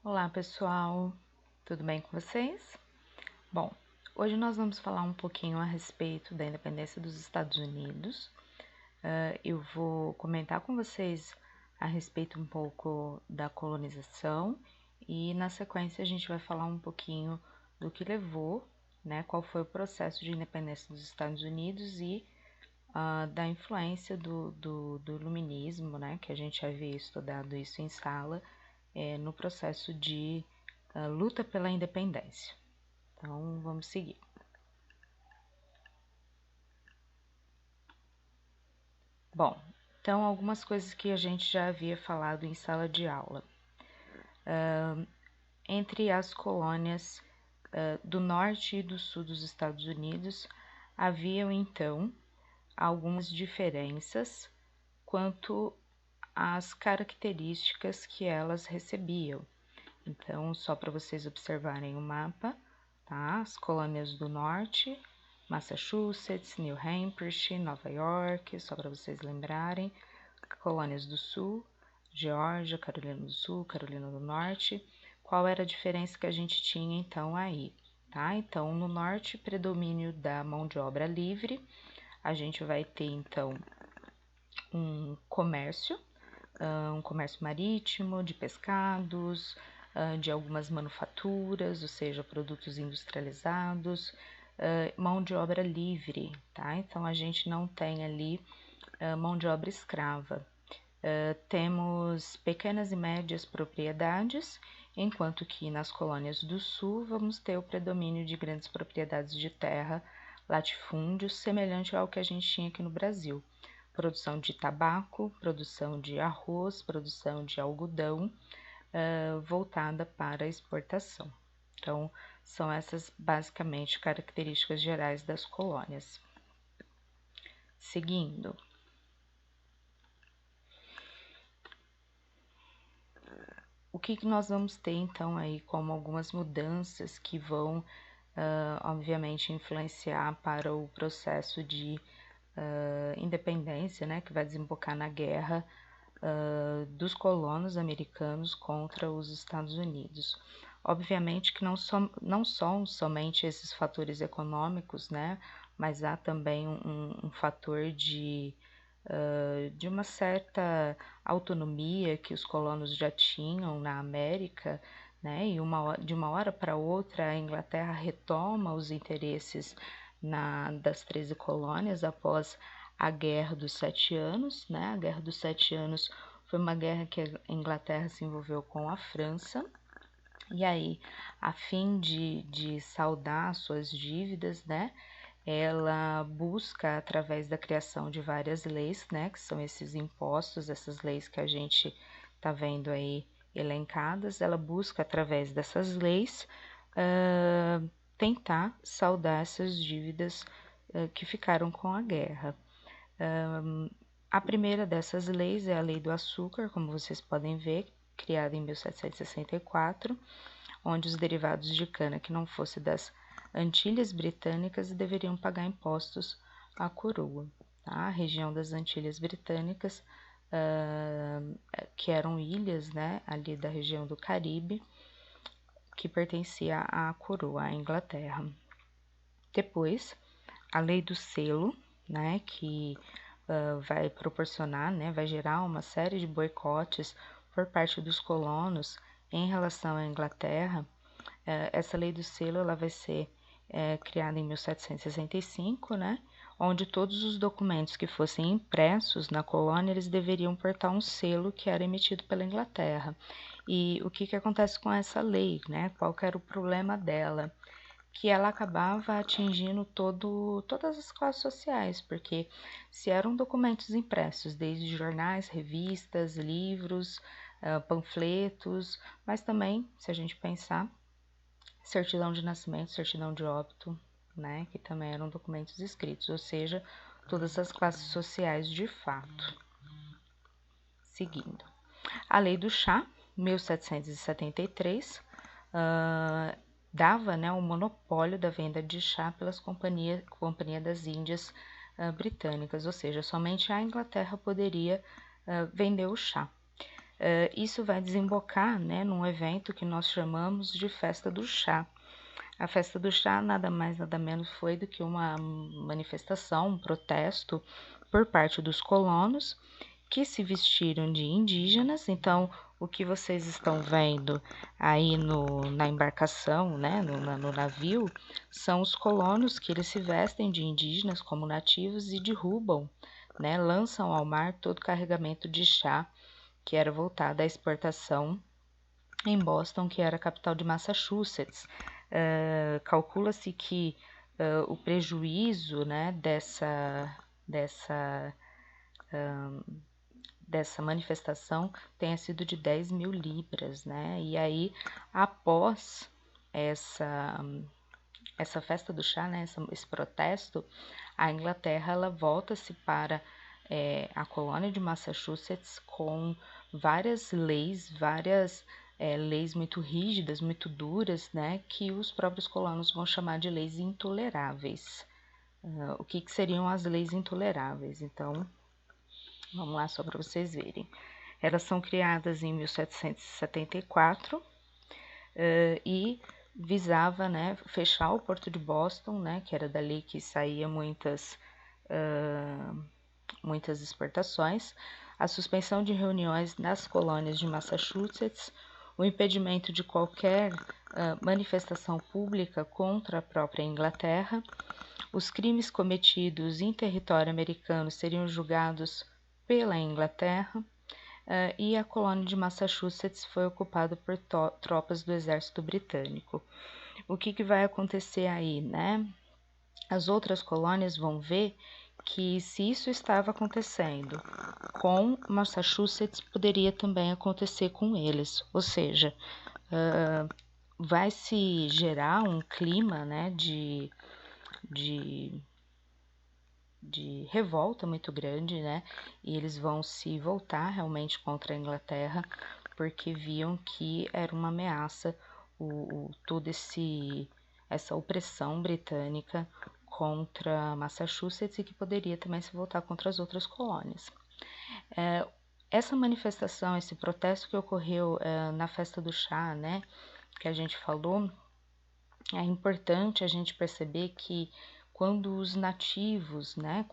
Olá pessoal, tudo bem com vocês? Bom, hoje nós vamos falar um pouquinho a respeito da independência dos Estados Unidos. Eu vou comentar com vocês a respeito um pouco da colonização e na sequência a gente vai falar um pouquinho do que levou, né, qual foi o processo de independência dos Estados Unidos e da influência do iluminismo, né, que a já havia estudado isso em sala, no processo de luta pela independência. Então, vamos seguir. Bom, então algumas coisas que a gente já havia falado em sala de aula. Entre as colônias do norte e do sul dos Estados Unidos, haviam então algumas diferenças quanto às características que elas recebiam. Então, só para vocês observarem o mapa, tá? As colônias do norte, Massachusetts, New Hampshire, Nova York, só para vocês lembrarem. Colônias do sul, Geórgia, Carolina do Sul, Carolina do Norte. Qual era a diferença que a gente tinha então aí, tá? Então, no norte, predomínio da mão de obra livre. A gente vai ter então um comércio marítimo, de pescados, de algumas manufaturas, ou seja, produtos industrializados, mão de obra livre, tá? Então a gente não tem ali mão de obra escrava. Temos pequenas e médias propriedades, enquanto que nas colônias do sul vamos ter o predomínio de grandes propriedades de terra, latifúndios, semelhante ao que a gente tinha aqui no Brasil. Produção de tabaco, produção de arroz, produção de algodão, voltada para a exportação. Então, são essas basicamente características gerais das colônias. Seguindo. O que nós vamos ter então aí como algumas mudanças que vão, obviamente, influenciar para o processo de independência, né, que vai desembocar na guerra dos colonos americanos contra os Estados Unidos. Obviamente que não são somente esses fatores econômicos, né, mas há também um fator de uma certa autonomia que os colonos já tinham na América, né, e de uma hora para outra a Inglaterra retoma os interesses das 13 colônias após a Guerra dos 7 Anos, né? A Guerra dos 7 Anos foi uma guerra que a Inglaterra se envolveu com a França, e aí, a fim de saldar suas dívidas, né? Ela busca, através da criação de várias leis, né? Que são esses impostos, essas leis que a gente tá vendo aí elencadas, ela busca, através dessas leis, tentar saldar essas dívidas que ficaram com a guerra. A primeira dessas leis é a Lei do Açúcar, como vocês podem ver, criada em 1764, onde os derivados de cana que não fossem das Antilhas Britânicas deveriam pagar impostos à coroa. Tá? A região das Antilhas Britânicas, que eram ilhas, né, ali da região do Caribe, que pertencia à coroa, à Inglaterra. Depois, a Lei do Selo, né, que vai proporcionar, né, vai gerar uma série de boicotes por parte dos colonos em relação à Inglaterra. Essa lei do selo ela vai ser criada em 1765, né, onde todos os documentos que fossem impressos na colônia eles deveriam portar um selo que era emitido pela Inglaterra. E o que acontece com essa lei, né? Qual que era o problema dela? Que ela acabava atingindo todas as classes sociais, porque se eram documentos impressos, desde jornais, revistas, livros, panfletos, mas também, se a gente pensar, certidão de nascimento, certidão de óbito, né, que também eram documentos escritos, ou seja, todas as classes sociais de fato. Seguindo. A Lei do Chá, 1773, dava, né, o monopólio da venda de chá pelas companhias das Índias britânicas, ou seja, somente a Inglaterra poderia vender o chá. Isso vai desembocar, né, num evento que nós chamamos de Festa do Chá. A Festa do Chá nada mais nada menos foi do que uma manifestação, um protesto por parte dos colonos que se vestiram de indígenas. Então, o que vocês estão vendo aí na embarcação, né, no navio, são os colonos que eles se vestem de indígenas como nativos e derrubam, né, lançam ao mar todo o carregamento de chá que era voltado à exportação em Boston, que era a capital de Massachusetts. Calcula-se que o prejuízo, né, dessa manifestação tenha sido de 10 mil libras, né? E aí, após essa festa do chá, né, esse protesto, a Inglaterra ela volta-se para a colônia de Massachusetts com várias leis muito rígidas, muito duras, né, que os próprios colonos vão chamar de leis intoleráveis. O que seriam as leis intoleráveis? Então, vamos lá só para vocês verem. Elas são criadas em 1774 e visava, né, fechar o porto de Boston, né, que era dali que saía muitas exportações, a suspensão de reuniões nas colônias de Massachusetts, o impedimento de qualquer manifestação pública contra a própria Inglaterra, os crimes cometidos em território americano seriam julgados pela Inglaterra, e a colônia de Massachusetts foi ocupada por tropas do exército britânico. O que vai acontecer aí, né? As outras colônias vão ver que se isso estava acontecendo com Massachusetts, poderia também acontecer com eles, ou seja, vai se gerar um clima, né, de revolta muito grande, né, e eles vão se voltar realmente contra a Inglaterra, porque viam que era uma ameaça toda essa opressão britânica contra Massachusetts e que poderia também se voltar contra as outras colônias. Essa manifestação, esse protesto que ocorreu na Festa do Chá, né, que a gente falou, é importante a gente perceber que quando os nativos, né,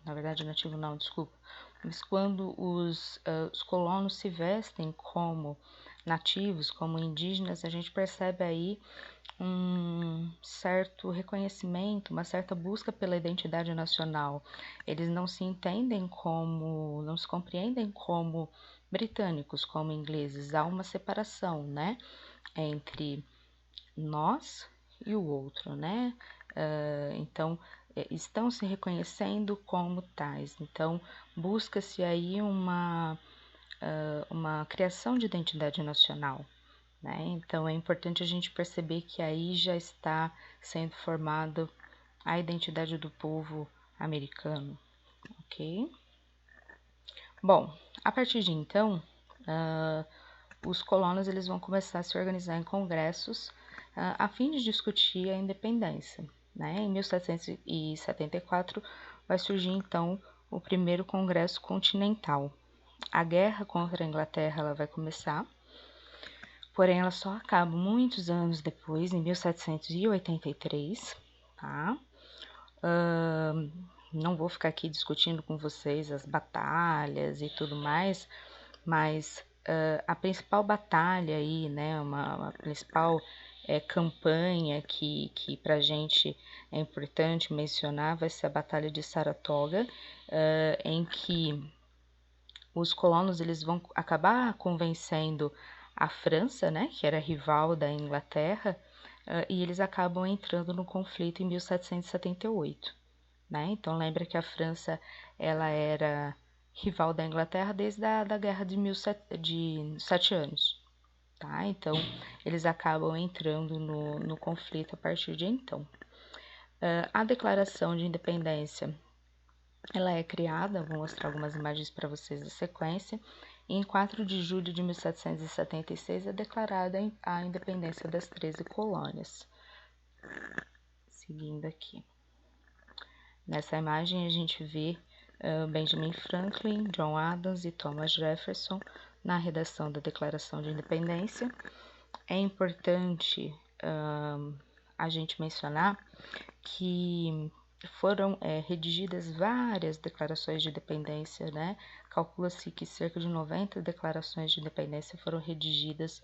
na verdade nativo não, desculpa, mas quando os colonos se vestem como nativos, como indígenas, a gente percebe aí um certo reconhecimento, uma certa busca pela identidade nacional. Eles não se compreendem como britânicos, como ingleses. Há uma separação, né, entre nós e o outro, né? Então, estão se reconhecendo como tais. Então, busca-se aí uma criação de identidade nacional, né? Então, é importante a gente perceber que aí já está sendo formada a identidade do povo americano, ok? Bom, a partir de então, os colonos eles vão começar a se organizar em congressos a fim de discutir a independência, né? Em 1774 vai surgir então o primeiro Congresso Continental. A guerra contra a Inglaterra ela vai começar, porém ela só acaba muitos anos depois, em 1783, tá? Não vou ficar aqui discutindo com vocês as batalhas e tudo mais, mas a principal batalha aí, né, uma principal campanha que para a gente é importante mencionar vai ser a Batalha de Saratoga, em que os colonos eles vão acabar convencendo a França, né, que era rival da Inglaterra, e eles acabam entrando no conflito em 1778, né? Então lembra que a França ela era rival da Inglaterra desde a guerra de 7 anos, tá? Então eles acabam entrando no conflito a partir de então. A Declaração de Independência ela é criada, vou mostrar algumas imagens para vocês na sequência. E em 4 de julho de 1776 é declarada a independência das 13 colônias. Seguindo aqui. Nessa imagem a gente vê Benjamin Franklin, John Adams e Thomas Jefferson na redação da Declaração de Independência. É importante a gente mencionar que foram redigidas várias declarações de independência, né? Calcula-se que cerca de 90 declarações de independência foram redigidas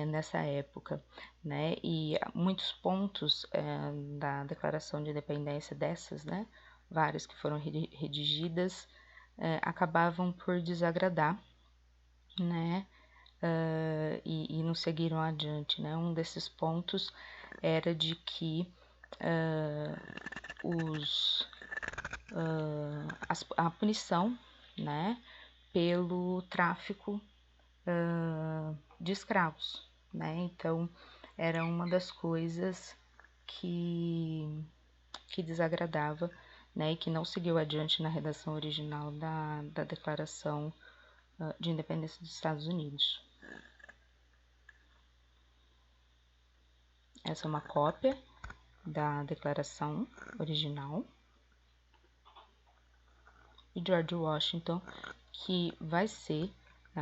nessa época, né? E muitos pontos da Declaração de Independência dessas, né? Várias que foram redigidas acabavam por desagradar, né? E não seguiram adiante, né? Um desses pontos era de que a punição, né, pelo tráfico de escravos, né? Então era uma das coisas que desagradava, né, e que não seguiu adiante na redação original da Declaração de Independência dos Estados Unidos. Essa é uma cópia da declaração original. E George Washington, que vai ser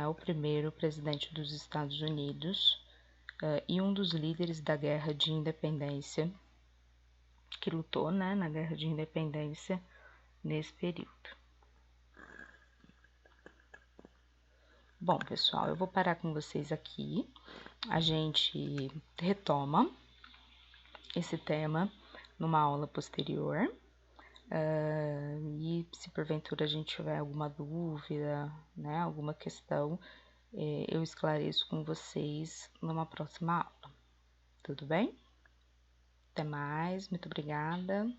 o primeiro presidente dos Estados Unidos e um dos líderes da Guerra de Independência, que lutou, né, na Guerra de Independência nesse período. Bom, pessoal, eu vou parar com vocês aqui. A gente retoma esse tema numa aula posterior. E se porventura a gente tiver alguma dúvida, né, alguma questão, eu esclareço com vocês numa próxima aula. Tudo bem? Até mais, muito obrigada.